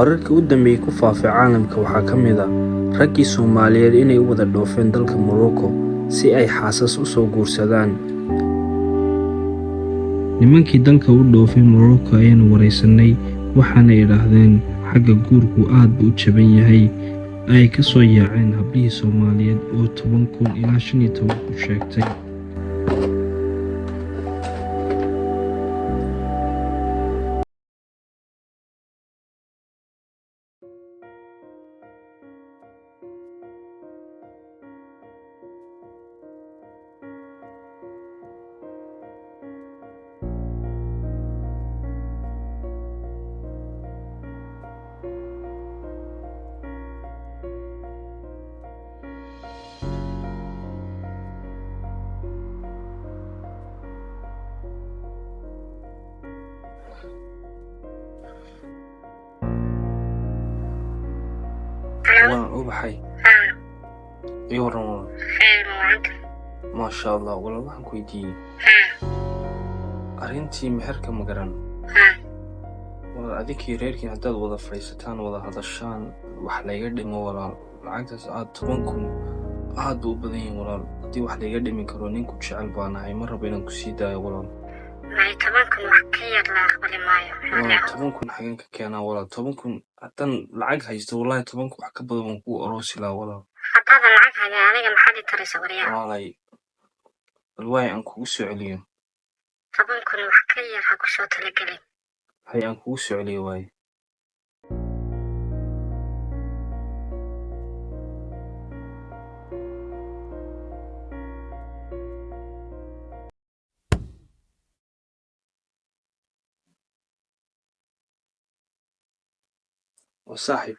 wararkii u dambeeyay ku faafay caalamka waxaa ka mid ah raggii Soomaaliyeed inay u wada dhoofeen dalka Morocco si ay xaasas u soo guursadaan. Nimankii dalka u dhoofay Morocco ayaan wareysanay waxaana yiraahdeen xagga guurku aad u jaban yahay ay ka soo yaaceen hablihii Soomaaliyeed oo 10,000 ilaa 15,000 ku sheegtay. وبحي يورون ما شاء الله والله waxaan ku weydiiyay arintii meherka ma garan wala adikii reerkii hadaad wada faysataan wada hadashaan wax la iga dhimo walaal lacagtaas aad 10,000 aad u badan yihiin walaal hadii wax la iga dhimi karo ninku jecel baanahay ma rabo inaan ku sii daayo walaal ما 10,000 wax ka yar la aqbali maayo 10,000 xageen ka keenaa walaal 10,000 hadan lacag haysto wallahi 10,000 wax ka badan waan ku oroosi lahaa walaal haddaba lacag haga aniga maxaad i taraysa wariyaa walaal alwaay aan kugu soo celiyo 10,000 wax ka yar ha ku soo talagelin hay aan kugu soo celiyo waay وصاحب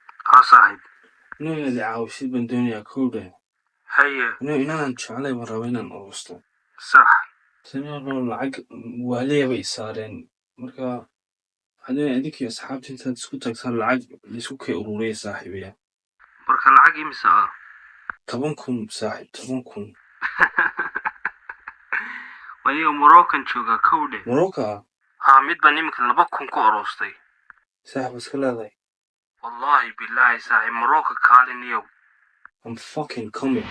صاحب نو اللي عاوشي بالدنيا كلها هيا نو إننا نشعلي وراوينا نقصته صح سنو العق وهليه بيسارين مركا هذين عندك يا أصحابتي أنت تسكت صار العق ليسوك أوروري صاحبية marka lacag imisa ah 10,000 صاحب 10,000 waliyo Moroccan jooga kowde مروكا ha mid baan imika 2,000 ku aroostay صاحب بس كل هذا wallahi billahi saaxib Morocco kaalin iyo I'm fucking coming